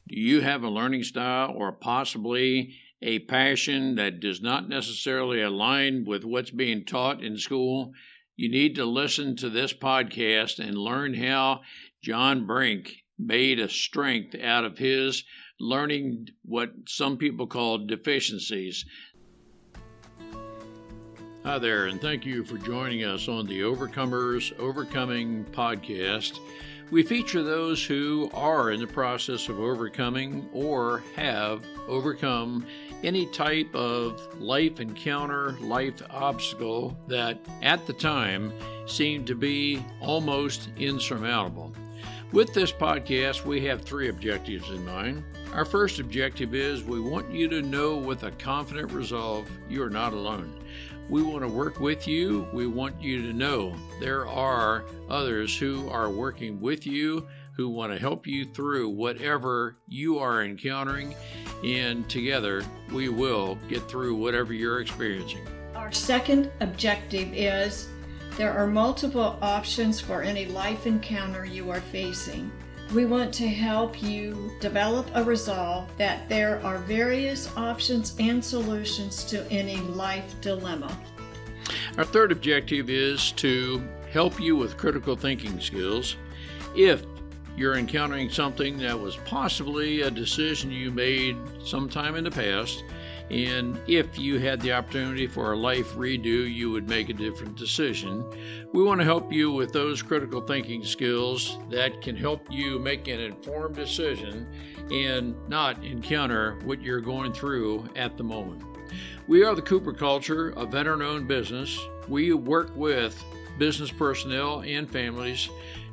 Do you have a learning style or possibly a passion that does not necessarily align with what's being taught in school? You need to listen to this podcast and learn how John Brink made a strength out of his learning what some people call deficiencies. Hi there, and thank you for joining us on the Overcomers Overcoming podcast. We feature those who are in the process of overcoming or have overcome any type of life encounter, life obstacle that at the time seemed to be almost insurmountable. With this podcast, we have three objectives in mind. Our first objective is we want you to know with a confident resolve you are not alone. We want to work with you. We want you to know there are others who are working with you, who want to help you through whatever you are encountering, and together we will get through whatever you're experiencing. Our second objective is there are multiple options for any life encounter you are facing. We want to help you develop a resolve that there are various options and solutions to any life dilemma. Our third objective is to help you with critical thinking skills. If you're encountering something that was possibly a decision you made sometime in the past, and if you had the opportunity for a life redo, you would make a different decision. We want to help you with those critical thinking skills that can help you make an informed decision and not encounter what you're going through at the moment. We are the Cooper Culture, a veteran-owned business. We work with business personnel and families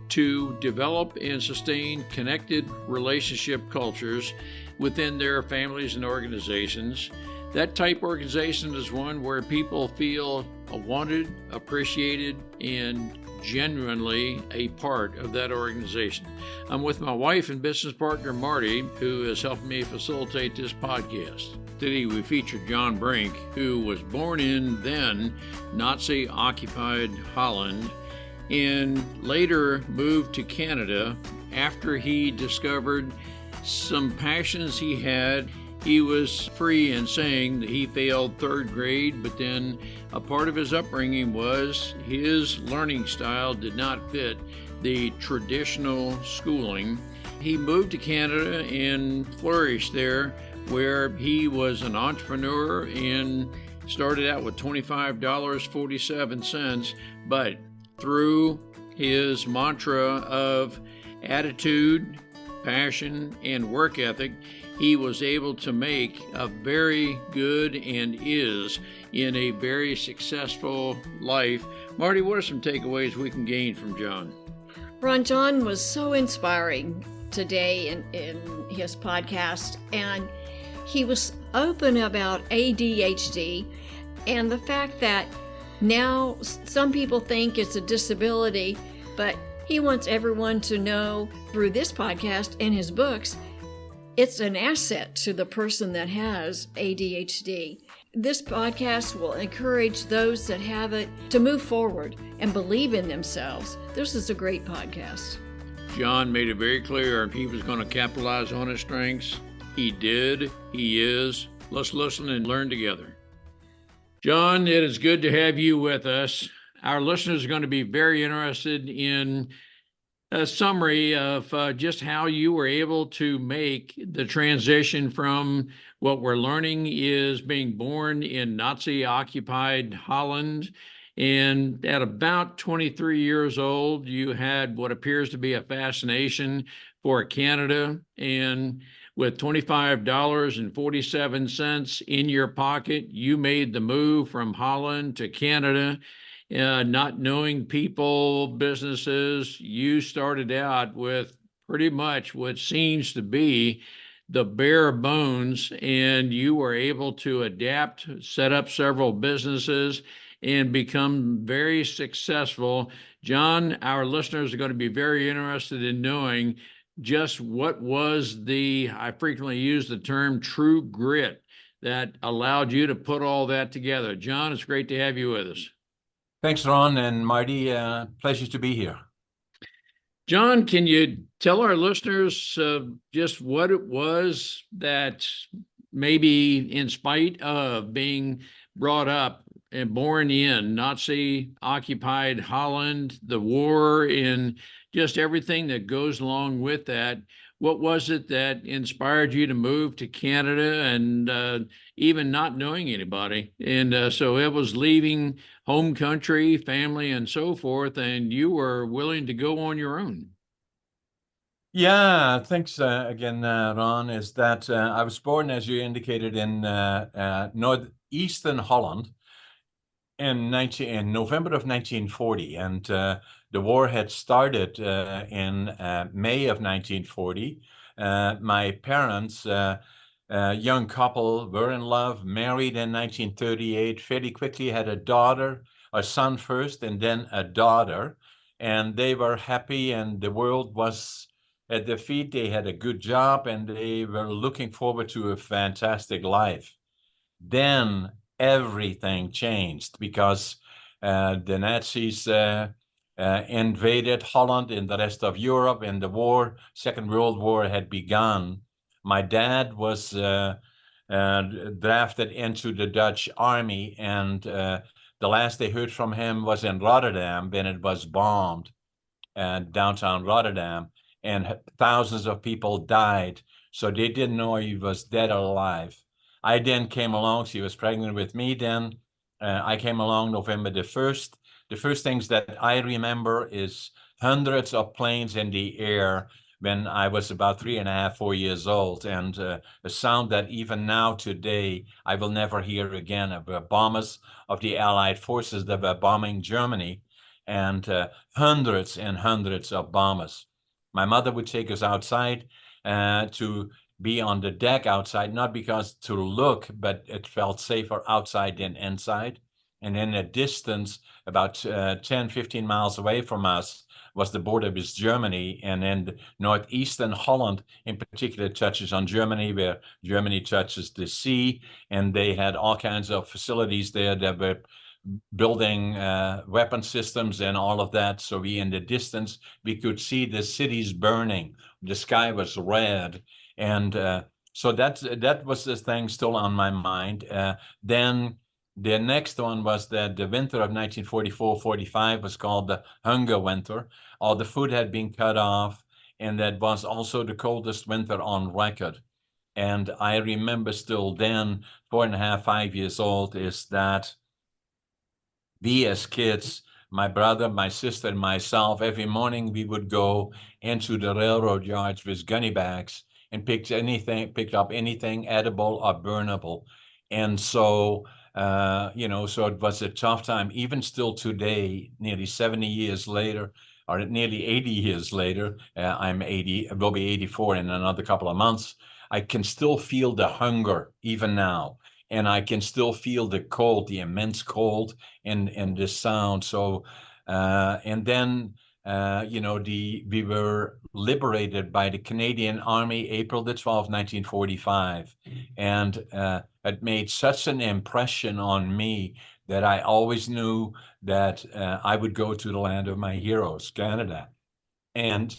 to develop and sustain connected relationship cultures within their families and organizations. That type organization is one where people feel wanted, appreciated, and genuinely a part of that organization. I'm with my wife and business partner, Marty, who has helped me facilitate this podcast. Today we feature John Brink, who was born in then Nazi-occupied Holland and later moved to Canada after he discovered some passions he had. He was free in saying that he failed third grade, but then a part of his upbringing was his learning style did not fit the traditional schooling. He moved to Canada and flourished there, where he was an entrepreneur and started out with $25.47, but through his mantra of attitude, passion, and work ethic, he was able to make a very good and is in a very successful life. Marty, what are some takeaways we can gain from John? Ron, John was so inspiring today in his podcast, and he was open about ADHD and the fact that now some people think it's a disability, but he wants everyone to know through this podcast and his books, it's an asset to the person that has ADHD. This podcast will encourage those that have it to move forward and believe in themselves. This is a great podcast. John made it very clear he was going to capitalize on his strengths. He did. He is. Let's listen and learn together. John, it is good to have you with us. Our listeners are going to be very interested in a summary of just how you were able to make the transition from what we're learning is being born in Nazi-occupied Holland. And at about 23 years old, you had what appears to be a fascination for Canada. And with $25.47 in your pocket, you made the move from Holland to Canada. Not knowing people, businesses, you started out with pretty much what seems to be the bare bones, and you were able to adapt, set up several businesses, and become very successful. John, our listeners are going to be very interested in knowing just what was I frequently use the term true grit that allowed you to put all that together. John, it's great to have you with us. Thanks, Ron and Marty. Pleasure to be here. John, can you tell our listeners just what it was that maybe, in spite of being brought up and born in Nazi occupied Holland, the war, and just everything that goes along with that, what was it that inspired you to move to Canada and even not knowing anybody? And so it was leaving home country, family, and so forth, and you were willing to go on your own. Yeah, thanks again, Ron. Is that I was born, as you indicated, in northeastern Holland in November of 1940, and the war had started in May of 1940. My parents, young couple, were in love, married in 1938. Fairly quickly had a son first, and then a daughter, and they were happy, and the world was at their feet. They had a good job, and they were looking forward to a fantastic life. Then everything changed because the Nazis invaded Holland and the rest of Europe, and Second World War had begun. My dad was drafted into the Dutch army, and the last they heard from him was in Rotterdam when it was bombed, downtown Rotterdam, and thousands of people died. So they didn't know he was dead or alive. I then came along. She was pregnant with me then. I came along November the 1st. The first things that I remember is hundreds of planes in the air when I was about 3.5, 4 years old, and a sound that even now today I will never hear again, of bombers of the Allied forces that were bombing Germany, and hundreds and hundreds of bombers. My mother would take us outside to be on the deck outside, not because to look, but it felt safer outside than inside. And in a distance, about 10, 15 miles away from us, was the border with Germany. And in northeastern Holland, in particular, touches on Germany, where Germany touches the sea. And they had all kinds of facilities there that were building weapon systems and all of that. So in the distance, we could see the cities burning. The sky was red. And so that was the thing still on my mind. Then the next one was that the winter of 1944-45 was called the Hunger Winter. All the food had been cut off, and that was also the coldest winter on record. And I remember still then, 4.5, 5 years old, is that we as kids, my brother, my sister, and myself, every morning we would go into the railroad yards with gunny bags and picked up anything edible or burnable. And so, so it was a tough time. Even still today, nearly 70 years later, or nearly 80 years later, I'm 80, will be 84 in another couple of months. I can still feel the hunger even now. And I can still feel the cold, the immense cold, and the sound. So, and then we were liberated by the Canadian Army April the 12th, 1945, and it made such an impression on me that I always knew that I would go to the land of my heroes, Canada. And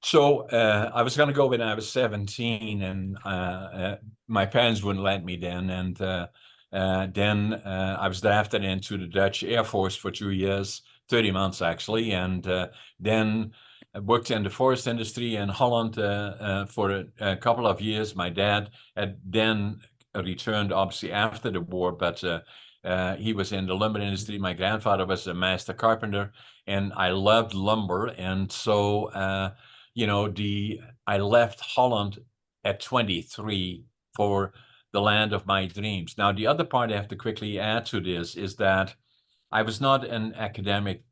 so I was going to go when I was 17, and my parents wouldn't let me then. And then I was drafted into the Dutch Air Force for 2 years, 30 months actually, and then I worked in the forest industry in Holland for a couple of years. My dad had then returned, obviously, after the war, but he was in the lumber industry. My grandfather was a master carpenter, and I loved lumber. And so I left Holland at 23 for the land of my dreams. Now, the other part I have to quickly add to this is that I was not an academic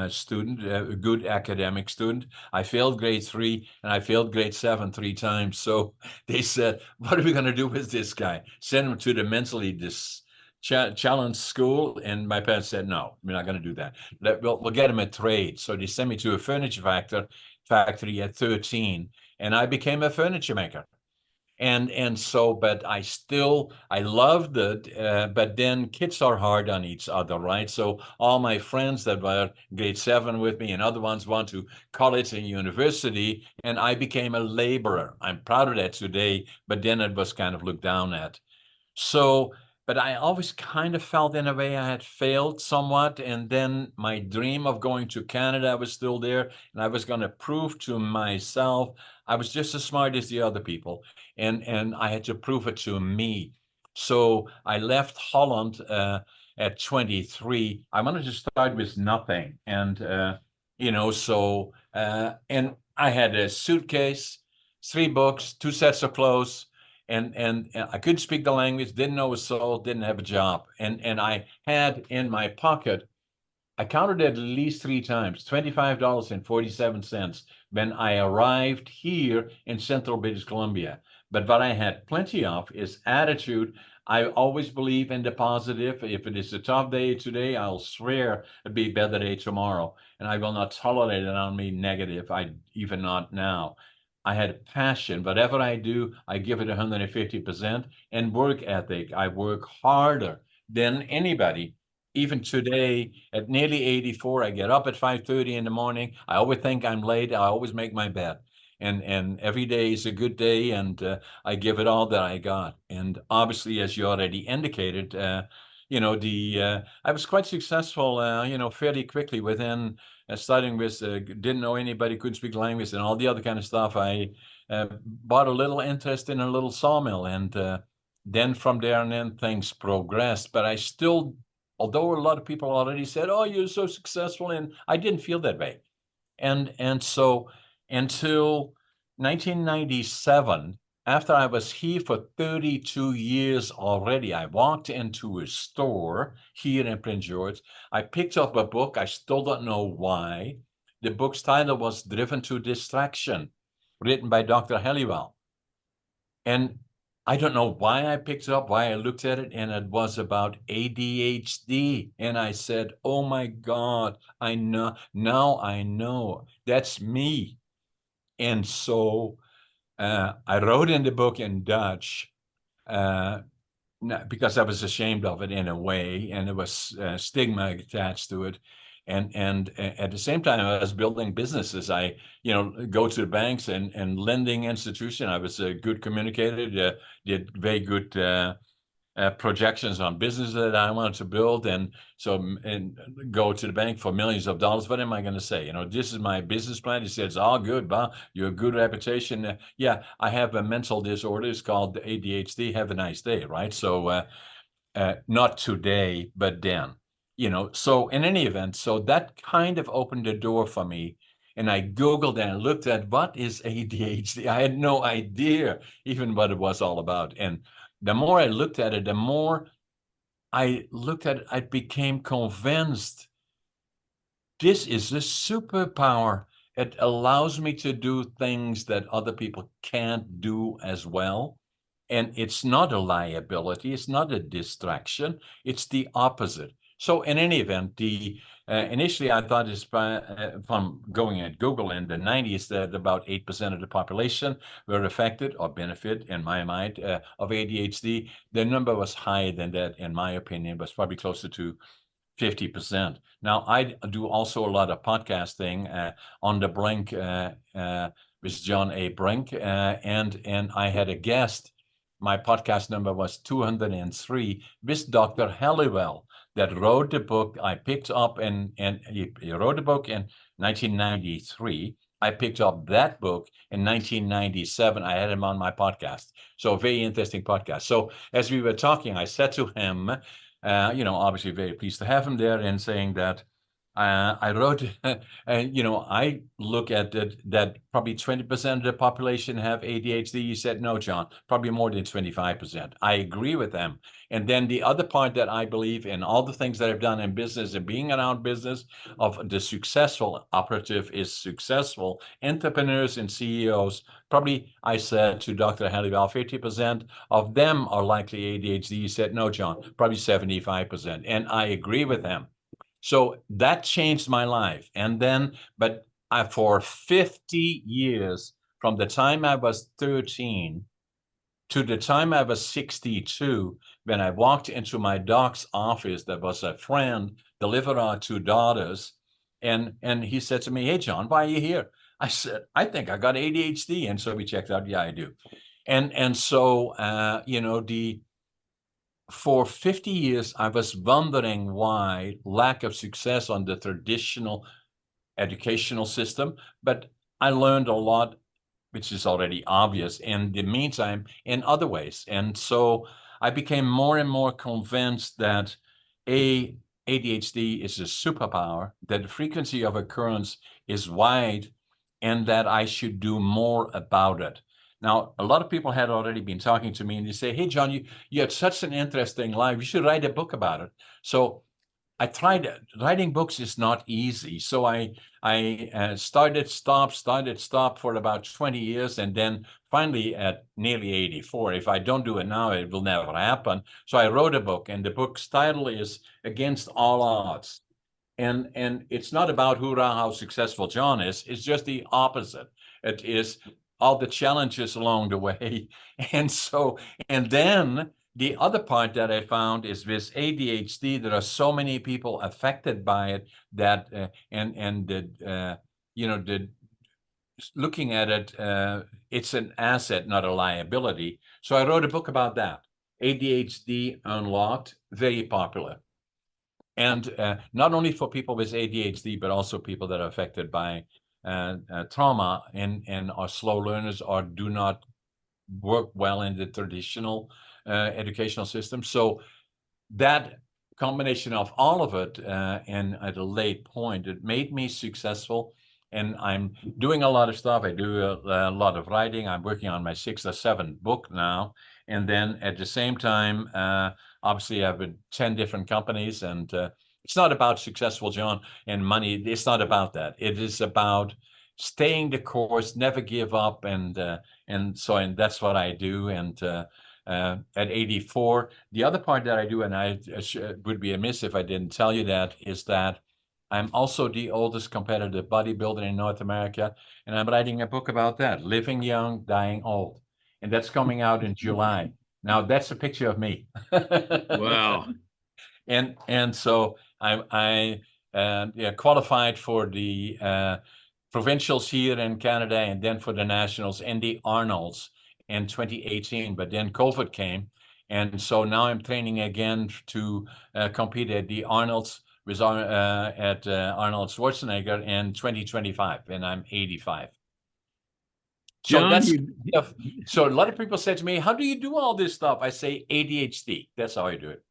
student, a good academic student. I failed grade 3 and I failed grade 7 3 times. So they said, what are we going to do with this guy? Send him to the mentally challenged school. And my parents said, no, we're not going to do that. We'll get him a trade. So they sent me to a furniture factory at 13, and I became a furniture maker. And so, but I loved it. But then kids are hard on each other, right? So all my friends that were grade 7 with me and other ones went to college and university, and I became a laborer. I'm proud of that today, but then it was kind of looked down at. So, but I always kind of felt in a way I had failed somewhat. And then my dream of going to Canada was still there. And I was going to prove to myself I was just as smart as the other people. And I had to prove it to me. So I left Holland at 23. I wanted to start with nothing. And I had a suitcase, 3 books, 2 sets of clothes, and I couldn't speak the language, didn't know a soul, didn't have a job. And I had in my pocket, I counted it at least 3 times, $25.47 when I arrived here in central British Columbia. But what I had plenty of is attitude. I always believe in the positive. If it is a tough day today, I'll swear it'll be a better day tomorrow. And I will not tolerate it on me negative. I even not now. I had passion. Whatever I do, I give it 150%. And work ethic. I work harder than anybody. Even today, at nearly 84, I get up at 5:30 in the morning. I always think I'm late. I always make my bed. And every day is a good day, and I give it all that I got. And obviously, as you already indicated, I was quite successful, fairly quickly within starting with didn't know anybody, couldn't speak language, and all the other kind of stuff. I bought a little interest in a little sawmill, and then from there and then things progressed. But I still, although a lot of people already said, "Oh, you're so successful," and I didn't feel that way. And so until 1997, after I was here for 32 years already, I walked into a store here in Prince George. I picked up a book. I still don't know why. The book's title was Driven to Distraction, written by Dr. Halliwell. And I don't know why I picked it up, why I looked at it, and it was about ADHD. And I said, oh my God, I know, now I know that's me. And so I wrote in the book in Dutch because I was ashamed of it in a way, and there was stigma attached to it. And at the same time, I was building businesses. I, go to the banks and lending institution. I was a good communicator, did very good projections on business that I wanted to build, and go to the bank for millions of dollars. What am I going to say? This is my business plan. He says, "All good, Bob. You're a good reputation." Yeah, I have a mental disorder. It's called ADHD. Have a nice day, right? So not today, but then. So in any event, so that kind of opened the door for me. And I Googled and looked at what is ADHD. I had no idea even what it was all about. And the more I looked at it, the more I looked at it, I became convinced this is a superpower. It allows me to do things that other people can't do as well. And it's not a liability. It's not a distraction. It's the opposite. So in any event, initially I thought from going at Google in the 90s that about 8% of the population were affected or benefit, in my mind, of ADHD. The number was higher than that, in my opinion, was probably closer to 50%. Now, I do also a lot of podcasting on the Brink with John A. Brink, and I had a guest. My podcast number was 203 with Dr. Halliwell that wrote the book I picked up, and he wrote the book in 1993. I picked up that book in 1997. I had him on my podcast. So a very interesting podcast. So as we were talking, I said to him, obviously very pleased to have him there, and saying that I wrote, I look at it that probably 20% of the population have ADHD. He said, no, John, probably more than 25%. I agree with them. And then the other part that I believe in all the things that I've done in business and being around business, of the successful operative is successful entrepreneurs and CEOs. Probably I said to Dr. Halliwell, 50% of them are likely ADHD. He said, no, John, probably 75%. And I agree with him. So that changed my life. And then, but for 50 years, from the time I was 13 to the time I was 62, when I walked into my doc's office, there was a friend delivered our two daughters, and he said to me, "Hey, John, why are you here?" I said, "I think I got ADHD." And so we checked out. Yeah, I do. And so for 50 years, I was wondering why lack of success on the traditional educational system, but I learned a lot, which is already obvious, in the meantime, in other ways. And so I became more and more convinced that ADHD is a superpower, that the frequency of occurrence is wide, and that I should do more about it. Now, a lot of people had already been talking to me, and they say, "Hey, John, you had such an interesting life. You should write a book about it." So I tried it. Writing books is not easy. So I started, stop for about 20 years. And then finally at nearly 84, if I don't do it now, it will never happen. So I wrote a book, and the book's title is Against All Odds. And it's not about hoorah, how successful John is. It's just the opposite. It is all the challenges along the way. And then the other part that I found is with ADHD, there are so many people affected by it that, looking at it, it's an asset, not a liability. So I wrote a book about that. ADHD Unlocked, very popular. And not only for people with ADHD, but also people that are affected by trauma and are slow learners or do not work well in the traditional educational system. So that combination of all of it, and at a late point, it made me successful. And I'm doing a lot of stuff. I do a lot of writing. I'm working on my 6th or 7th book now. And then at the same time, obviously, I've been 10 different companies. And it's not about successful, John, and money. It's not about that. It is about staying the course, never give up. And that's what I do. And at 84, the other part that I do, and I would be amiss if I didn't tell you that, is that I'm also the oldest competitive bodybuilder in North America, and I'm writing a book about that, Living Young, Dying Old. And that's coming out in July. Now, that's a picture of me. Wow. And so I qualified for the provincials here in Canada, and then for the nationals and the Arnolds in 2018. But then COVID came, and so now I'm training again to compete at the Arnolds with Arnold Schwarzenegger in 2025, and I'm 85. John, So a lot of people say to me, "How do you do all this stuff?" I say ADHD. That's how I do it.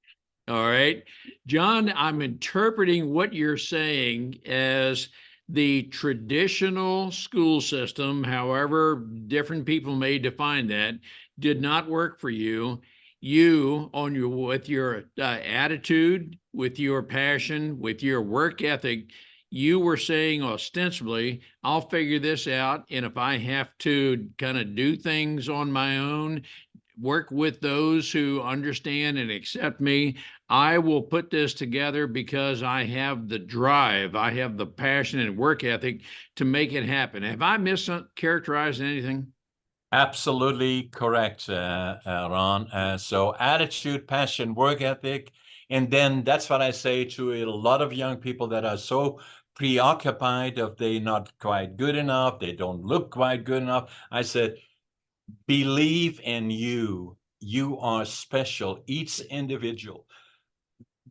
all right. John, I'm interpreting what you're saying as the traditional school system, however different people may define that, did not work for you. You, with your attitude, with your passion, with your work ethic, you were saying ostensibly, I'll figure this out. And if I have to kind of do things on my own, work with those who understand and accept me, I will put this together because I have the drive, I have the passion and work ethic to make it happen. Have I mischaracterized anything? Absolutely correct, Ron. So attitude, passion, work ethic. And then that's what I say to a lot of young people that are so preoccupied of they not quite good enough, they don't look quite good enough. I said, believe in you. You are special, each individual.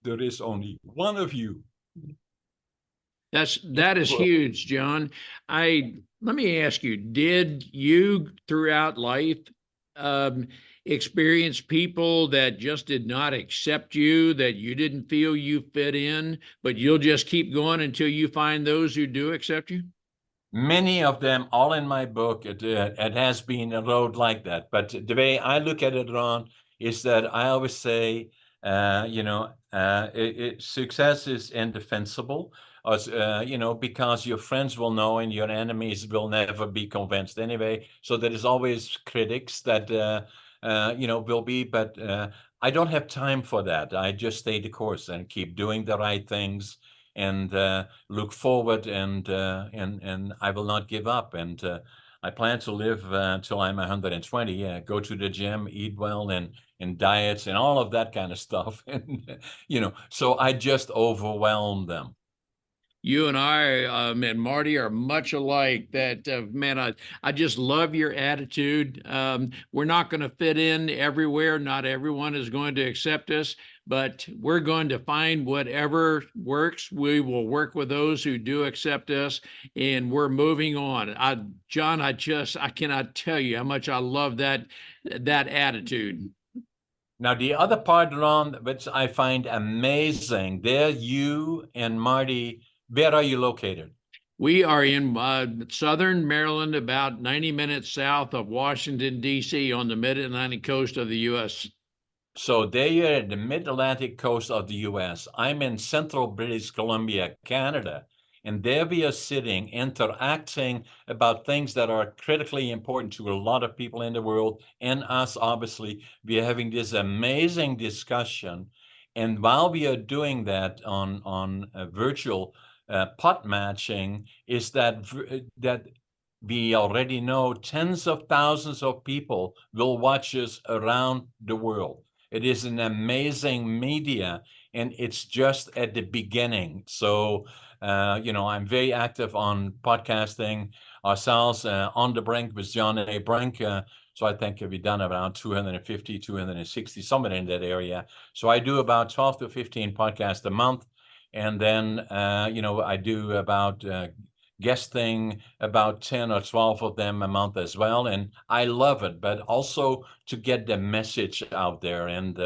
There is only one of you. That is huge, John. Let me ask you, did you throughout life experience people that just did not accept you, that you didn't feel you fit in, but you'll just keep going until you find those who do accept you? Many of them, all in my book, it has been a road like that. But the way I look at it, Ron, is that I always say, success is indefensible, because your friends will know and your enemies will never be convinced anyway. So there is always critics that, will be, but I don't have time for that. I just stay the course and keep doing the right things and look forward, and I will not give up. And I plan to live until I'm 120, go to the gym, eat well, and diets and all of that kind of stuff. And, so I just overwhelm them. You and I, and Marty are much alike. That man, I just love your attitude. We're not going to fit in everywhere. Not everyone is going to accept us, but we're going to find whatever works. We will work with those who do accept us, and we're moving on. John, I cannot tell you how much I love that attitude. Now, the other part, Ron, which I find amazing, there you and Marty, where are you located? We are in southern Maryland, about 90 minutes south of Washington, D.C., on the mid Atlantic coast of the U.S. So there you're at the mid-Atlantic coast of the US. I'm in central British Columbia, Canada. And there we are sitting, interacting about things that are critically important to a lot of people in the world, and us, obviously. We are having this amazing discussion. And while we are doing that on virtual pot matching, is that we already know tens of thousands of people will watch us around the world. It is an amazing media, and it's just at the beginning. So, I'm very active on podcasting ourselves on the Brink with John A. Brink. So I think we've done around 250, 260, somewhere in that area. So I do about 12 to 15 podcasts a month. And then, I do about guesting about 10 or 12 of them a month as well. And I love it, but also to get the message out there. And,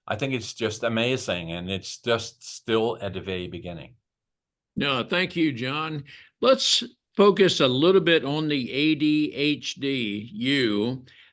I think it's just amazing. And it's just still at the very beginning. No, thank you, John. Let's focus a little bit on the ADHD,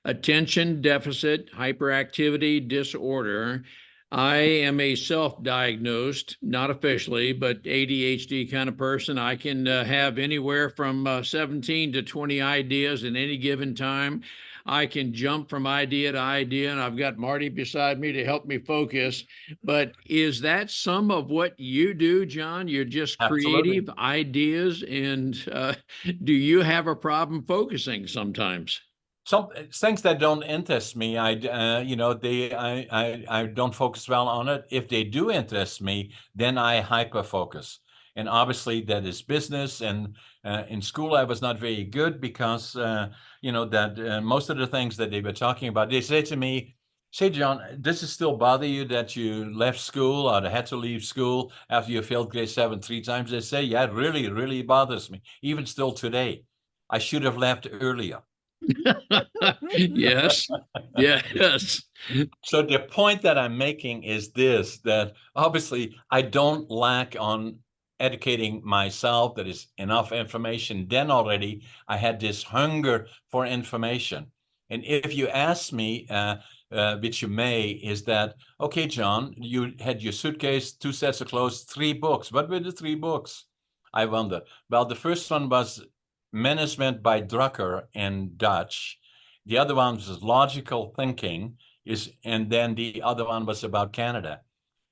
attention deficit hyperactivity disorder. I am a self-diagnosed, not officially, but ADHD kind of person. I can have anywhere from 17 to 20 ideas at any given time. I can jump from idea to idea, and I've got Marty beside me to help me focus. But is that some of what you do, John? You're just Absolutely. creative ideas, and do you have a problem focusing sometimes? Some things that don't interest me, I don't focus well on it. If they do interest me, then I hyper focus. And obviously that is business. And in school, I was not very good because, most of the things that they were talking about, they say to me, say, John, does it still bother you that you left school or had to leave school after you failed grade 7 3 times? They say, yeah, it really, really bothers me. Even still today, I should have left earlier. Yes. Yes. So the point that I'm making is this, that obviously I don't lack on educating myself. There is enough information. Then already I had this hunger for information. And if you ask me, which you may, is that, okay, John, you had your suitcase, 2 sets of clothes, 3 books. What were the 3 books? I wonder. Well, the first one was Management by Drucker in Dutch. The other one was Logical Thinking, and then the other one was about Canada.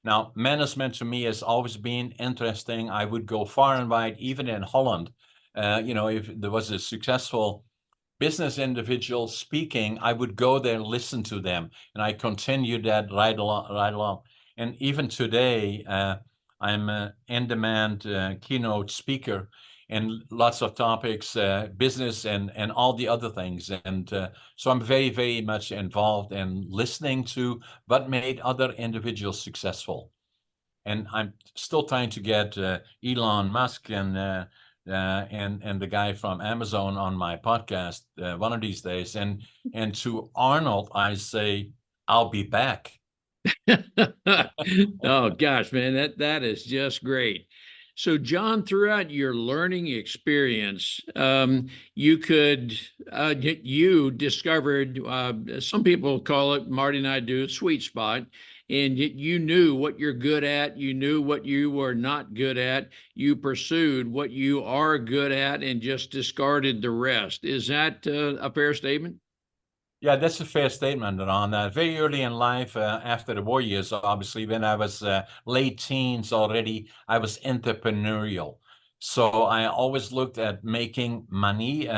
Now, management to me has always been interesting. I would go far and wide, even in Holland. If there was a successful business individual speaking, I would go there and listen to them, and I continued that right along. And even today, I'm an in-demand keynote speaker and lots of topics, business and all the other things. And so I'm very, very much involved in listening to what made other individuals successful. And I'm still trying to get Elon Musk and the guy from Amazon on my podcast one of these days. And to Arnold, I say, I'll be back. Oh gosh, man, that is just great. So, John, throughout your learning experience, you discovered, some people call it, Marty and I do, sweet spot, and you knew what you're good at, you knew what you were not good at, you pursued what you are good at, and just discarded the rest. Is that a fair statement? Yeah, that's a fair statement, Ron. Very early in life, after the war years, obviously, when I was late teens already, I was entrepreneurial. So I always looked at making money,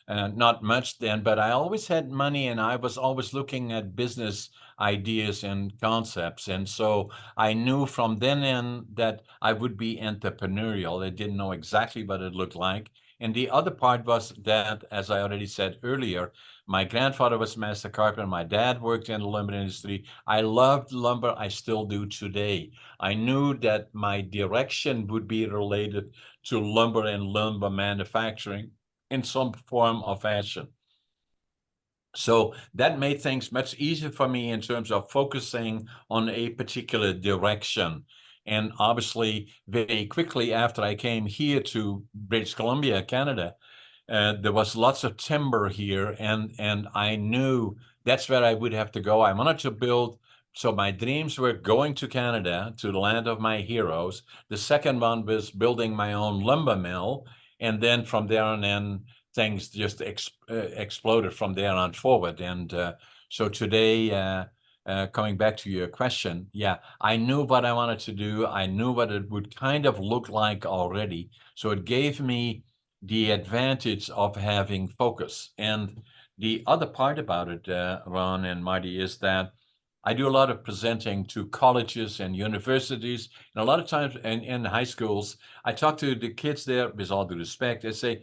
not much then, but I always had money, and I was always looking at business ideas and concepts. And so I knew from then in that I would be entrepreneurial. I didn't know exactly what it looked like. And the other part was that, as I already said earlier, my grandfather was a master carpenter. My dad worked in the lumber industry. I loved lumber. I still do today. I knew that my direction would be related to lumber and lumber manufacturing in some form or fashion. So that made things much easier for me in terms of focusing on a particular direction. And obviously, very quickly after I came here to British Columbia, Canada, there was lots of timber here, and I knew that's where I would have to go. I wanted to build, so my dreams were going to Canada, to the land of my heroes. The second one was building my own lumber mill, and then from there on in, things just exploded from there on forward. And so today, coming back to your question, yeah, I knew what I wanted to do. I knew what it would kind of look like already. So it gave me the advantage of having focus. And the other part about it, Ron and Marty, is that I do a lot of presenting to colleges and universities, and a lot of times in high schools, I talk to the kids there with all due respect. They say,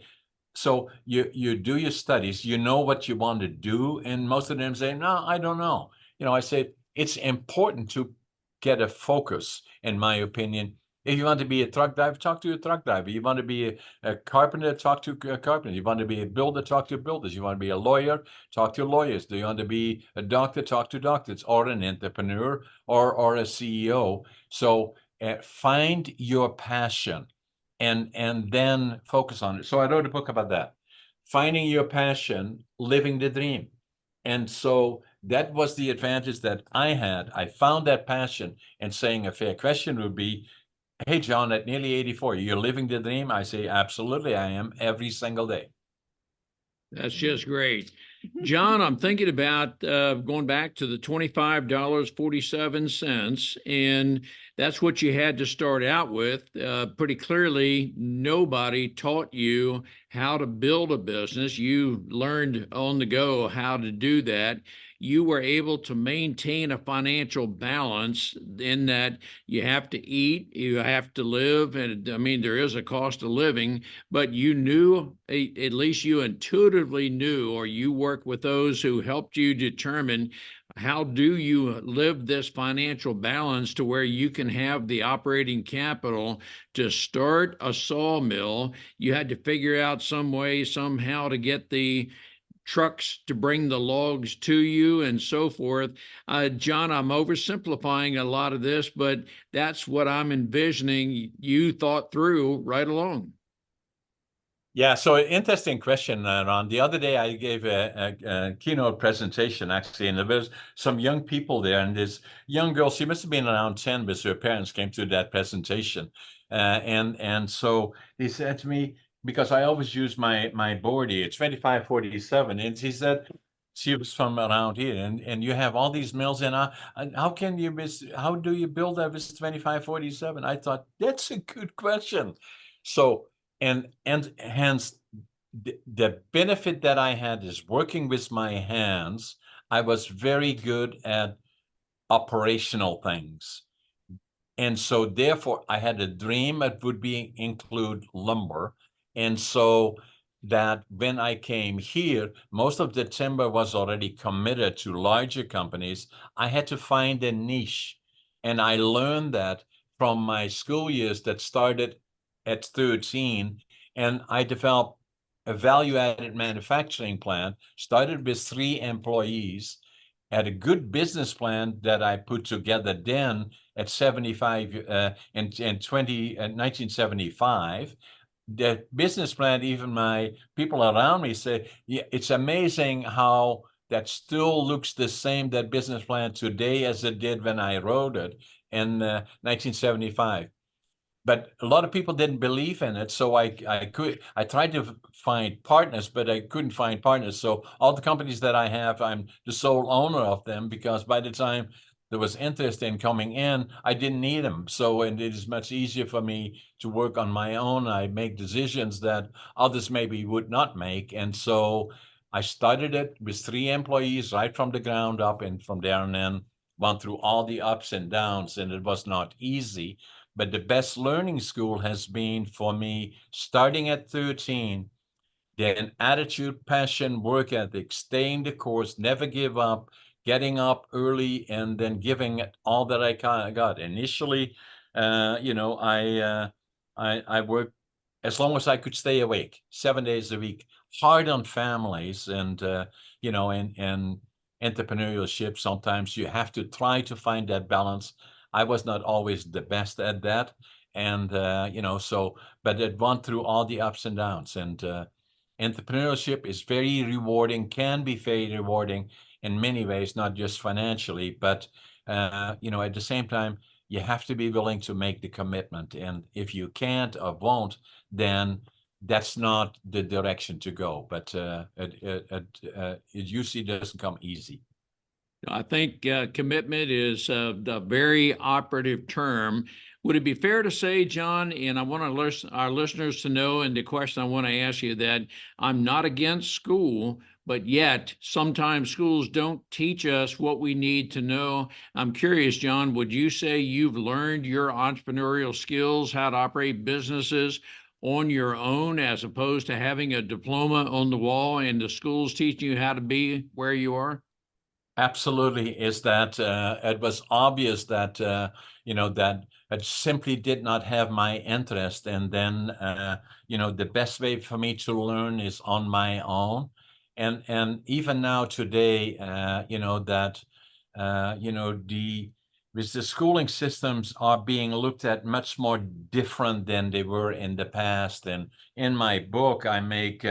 so you do your studies, you know what you want to do, and most of them say, no, I don't know. I say it's important to get a focus, in my opinion. If you want to be a truck driver, talk to a truck driver. You want to be a carpenter, talk to a carpenter. You want to be a builder, talk to builders. You want to be a lawyer, talk to lawyers. Do you want to be a doctor, talk to doctors, or an entrepreneur, or a CEO. So find your passion and then focus on it. So I wrote a book about that, finding your passion, living the dream. And so that was the advantage that I had. I found that passion, and saying a fair question would be, hey, John, at nearly 84, you're living the dream? I say, absolutely, I am, every single day. That's just great. John, I'm thinking about going back to the $25.47, and that's what you had to start out with. Pretty clearly, nobody taught you how to build a business. You learned on the go how to do that. You were able to maintain a financial balance in that you have to eat, you have to live, and I mean, there is a cost of living, but you knew, at least you intuitively knew, or you work with those who helped you determine how do you live this financial balance to where you can have the operating capital to start a sawmill. You had to figure out some way, somehow, to get the trucks to bring the logs to you and so forth. John, I'm oversimplifying a lot of this, but that's what I'm envisioning you thought through right along. Yeah, so interesting question, Ron. The other day I gave a keynote presentation, actually, and there was some young people there, and this young girl, she must have been around 10, but her parents came to that presentation. And so he said to me, because I always use my board here, 2547, and she said, she was from around here, and you have all these mills, and how do you build that with 2547? I thought, that's a good question. So, and hence the benefit that I had is working with my hands. I was very good at operational things. And so therefore I had a dream that would include lumber. And so that when I came here, most of the timber was already committed to larger companies. I had to find a niche. And I learned that from my school years that started at 13. And I developed a value-added manufacturing plant, started with 3 employees, had a good business plan that I put together then at 75 in 1975. The business plan, even my people around me say, yeah, it's amazing how that still looks the same, that business plan today, as it did when I wrote it in 1975. But a lot of people didn't believe in it, so I tried to find partners, but I couldn't find partners. So all the companies that I have, I'm the sole owner of them, because by the time that was interested in coming in, I didn't need them. So, and it is much easier for me to work on my own. I make decisions that others maybe would not make. And so I started it with 3 employees right from the ground up, and from there on in, went through all the ups and downs, and it was not easy. But the best learning school has been for me starting at 13, then attitude, passion, work ethic, staying the course, never give up, getting up early, and then giving it all that I got. Initially, I worked as long as I could stay awake, 7 days a week, hard on families, and and entrepreneurship. Sometimes you have to try to find that balance. I was not always the best at that, and but it went through all the ups and downs, and entrepreneurship is very rewarding, can be very rewarding in many ways, not just financially, but at the same time, you have to be willing to make the commitment. And if you can't or won't, then that's not the direction to go. But it usually doesn't come easy. I think commitment is the very operative term. Would it be fair to say, John, and I want our listeners to know, and the question I want to ask you, that I'm not against school, but yet sometimes schools don't teach us what we need to know. I'm curious, John, would you say you've learned your entrepreneurial skills, how to operate businesses on your own, as opposed to having a diploma on the wall and the schools teaching you how to be where you are? Absolutely, is that it was obvious that that it simply did not have my interest, and then the best way for me to learn is on my own, and even now today, that the with the schooling systems are being looked at much more different than they were in the past. And in my book, I make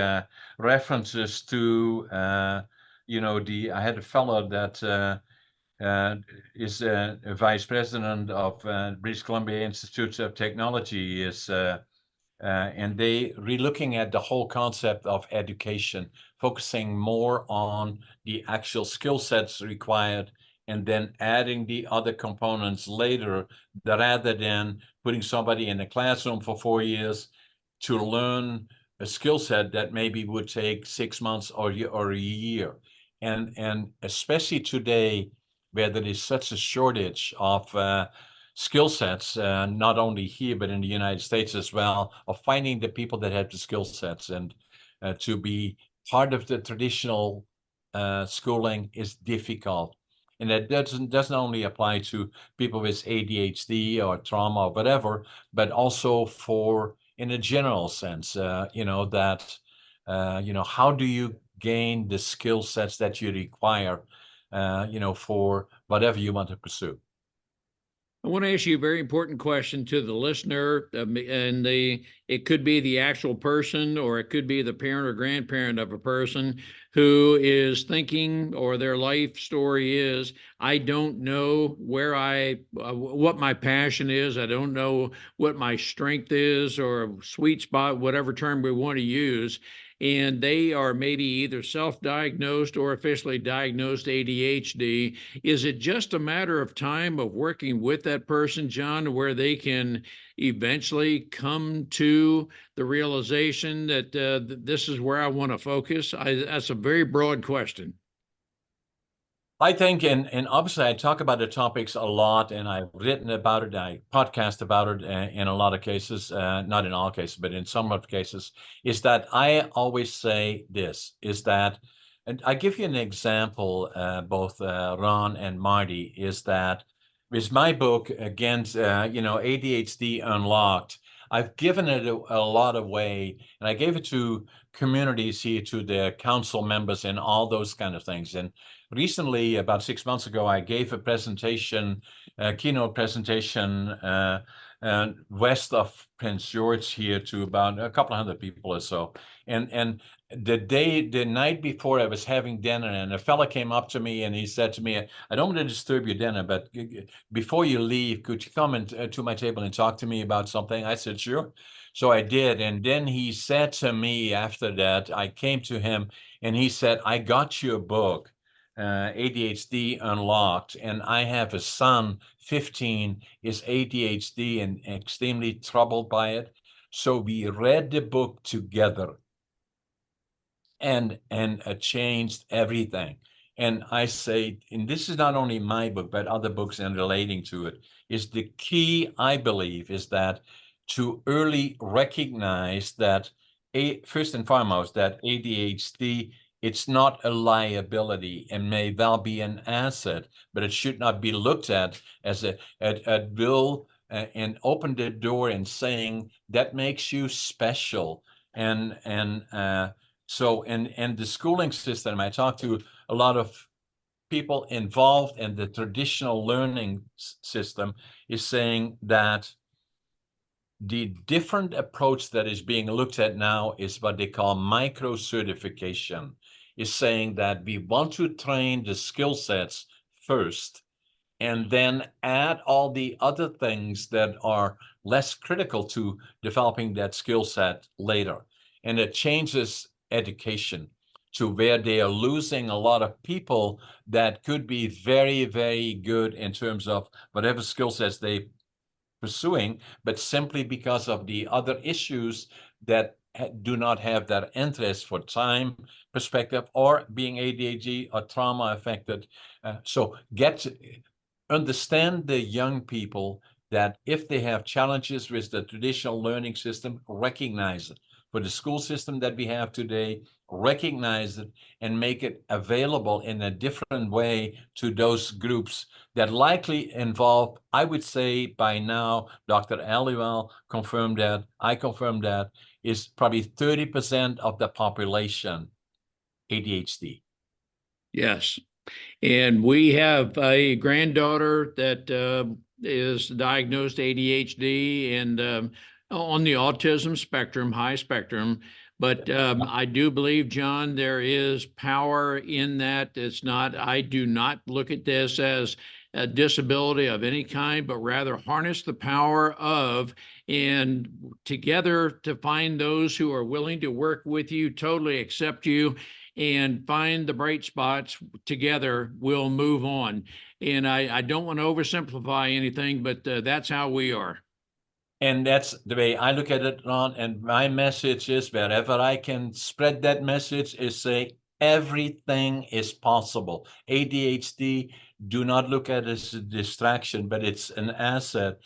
references to. I had a fellow that is a vice president of British Columbia Institute of Technology, and they re-looking at the whole concept of education, focusing more on the actual skill sets required, and then adding the other components later, rather than putting somebody in a classroom for 4 years to learn a skill set that maybe would take 6 months or a year. And especially today, where there is such a shortage of skill sets, not only here, but in the United States as well, of finding the people that have the skill sets, and to be part of the traditional schooling is difficult. And that doesn't only apply to people with ADHD or trauma or whatever, but also for, in a general sense, how do you gain the skill sets that you require, for whatever you want to pursue. I want to ask you a very important question to the listener, and it could be the actual person, or it could be the parent or grandparent of a person who is thinking, or their life story is, I don't know what my passion is. I don't know what my strength is, or sweet spot, whatever term we want to use. And they are maybe either self-diagnosed or officially diagnosed ADHD. Is it just a matter of time of working with that person, John, where they can eventually come to the realization that this is where I want to focus? That's a very broad question. I think, and obviously I talk about the topics a lot, and I've written about it, I podcast about it in a lot of cases, not in all cases, but in some of the cases, is that I always say this, is that, and I give you an example, both Ron and Marty, is that with my book, Against, ADHD Unlocked, I've given it a lot away, and I gave it to communities here, to the council members and all those kind of things. And recently, about 6 months ago, I gave a presentation, a keynote presentation, west of Prince George here, to about a couple of hundred people or so. And the night before, I was having dinner, and a fella came up to me and he said to me, I don't want to disturb your dinner, but before you leave, could you come to my table and talk to me about something? I said, sure. So I did. And then he said to me after that, I came to him and he said, I got your book. ADHD Unlocked, and I have a son, 15, is ADHD and extremely troubled by it. So we read the book together, and changed everything. And I say, and this is not only my book, but other books and relating to it, is the key, I believe, is that to early recognize that, first and foremost, that ADHD, it's not a liability and may well be an asset, but it should not be looked at as a bill, and open the door and saying that makes you special. So in the schooling system, I talk to a lot of people involved in the traditional learning system, is saying that the different approach that is being looked at now is what they call micro-certification, is saying that we want to train the skill sets first, and then add all the other things that are less critical to developing that skill set later. And it changes education to where they are losing a lot of people that could be very, very good in terms of whatever skill sets they pursuing, but simply because of the other issues that do not have that interest for time perspective, or being ADHD or trauma affected. So understand the young people that if they have challenges with the traditional learning system, recognize it. For the school system that we have today, recognize it and make it available in a different way to those groups that likely involve, I would say by now, Dr. Aliwal confirmed that, I confirmed that, is probably 30% of the population ADHD. Yes. And we have a granddaughter that is diagnosed ADHD and on the autism spectrum, high spectrum. But I do believe, John, there is power in that. I do not look at this as a disability of any kind, but rather harness the power of, and together to find those who are willing to work with you, totally accept you, and find the bright spots. Together we'll move on. And I don't want to oversimplify anything, but that's how we are. And that's the way I look at it, Ron. And my message is, wherever I can spread that message, is say everything is possible. ADHD, do not look at it as a distraction, but it's an asset.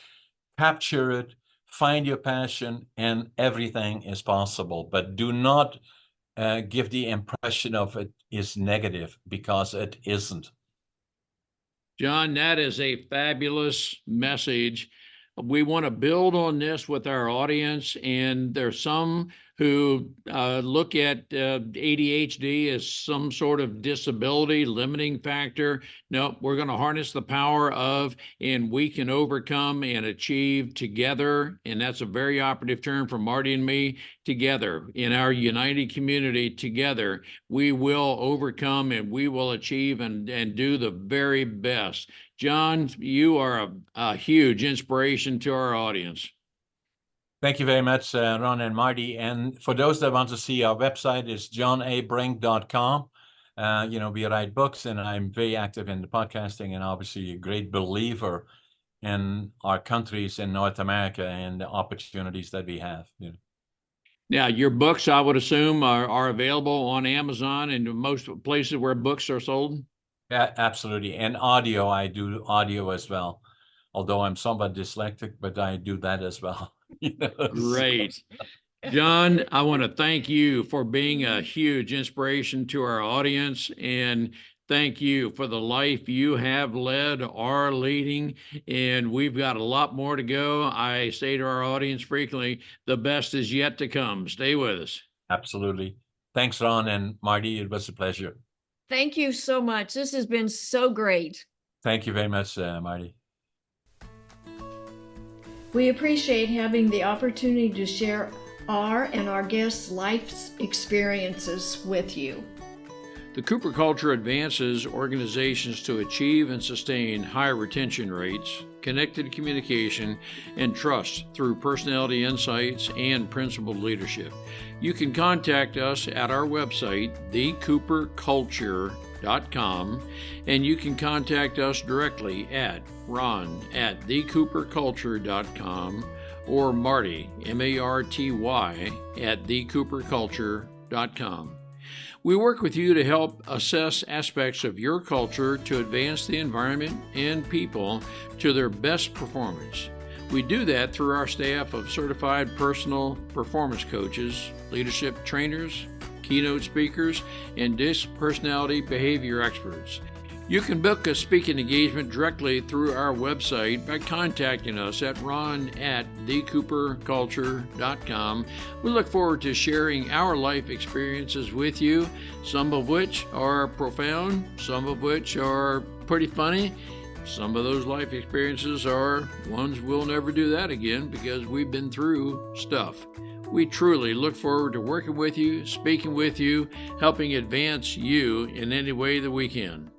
Capture it, find your passion, and everything is possible. But do not give the impression of it is negative, because it isn't. John, that is a fabulous message. We want to build on this with our audience, and there's some who look at ADHD as some sort of disability, limiting factor. No, we're going to harness the power of, and we can overcome and achieve together. And that's a very operative term for Marty and me. Together, in our united community, together, we will overcome and we will achieve and do the very best. John, you are a huge inspiration to our audience. Thank you very much, Ron and Marty. And for those that want to see our website, is jonabrink.com. We write books, and I'm very active in the podcasting, and obviously a great believer in our countries in North America and the opportunities that we have. Now, your books, I would assume, are available on Amazon and most places where books are sold? Yeah, absolutely. And audio, I do audio as well. Although I'm somewhat dyslexic, but I do that as well. Great. John, I want to thank you for being a huge inspiration to our audience, and thank you for the life you have led, are leading, and we've got a lot more to go. I say to our audience frequently, the best is yet to come. Stay with us. Absolutely. Thanks, Ron and Marty. It was a pleasure. Thank you so much. This has been so great. Thank you very much, Marty. We appreciate having the opportunity to share our and our guests' life experiences with you. The Cooper Culture advances organizations to achieve and sustain high retention rates, connected communication, and trust through personality insights and principled leadership. You can contact us at our website, thecooperculture.com. thecooperculture.com, and you can contact us directly at ron@thecooperculture.com or Marty, Marty, at thecooperculture.com. We work with you to help assess aspects of your culture to advance the environment and people to their best performance. We do that through our staff of certified personal performance coaches, leadership trainers, keynote speakers, and DISC personality behavior experts. You can book a speaking engagement directly through our website by contacting us at ron@thecooperculture.com. We look forward to sharing our life experiences with you, some of which are profound, some of which are pretty funny. Some of those life experiences are ones we'll never do that again because we've been through stuff. We truly look forward to working with you, speaking with you, helping advance you in any way that we can.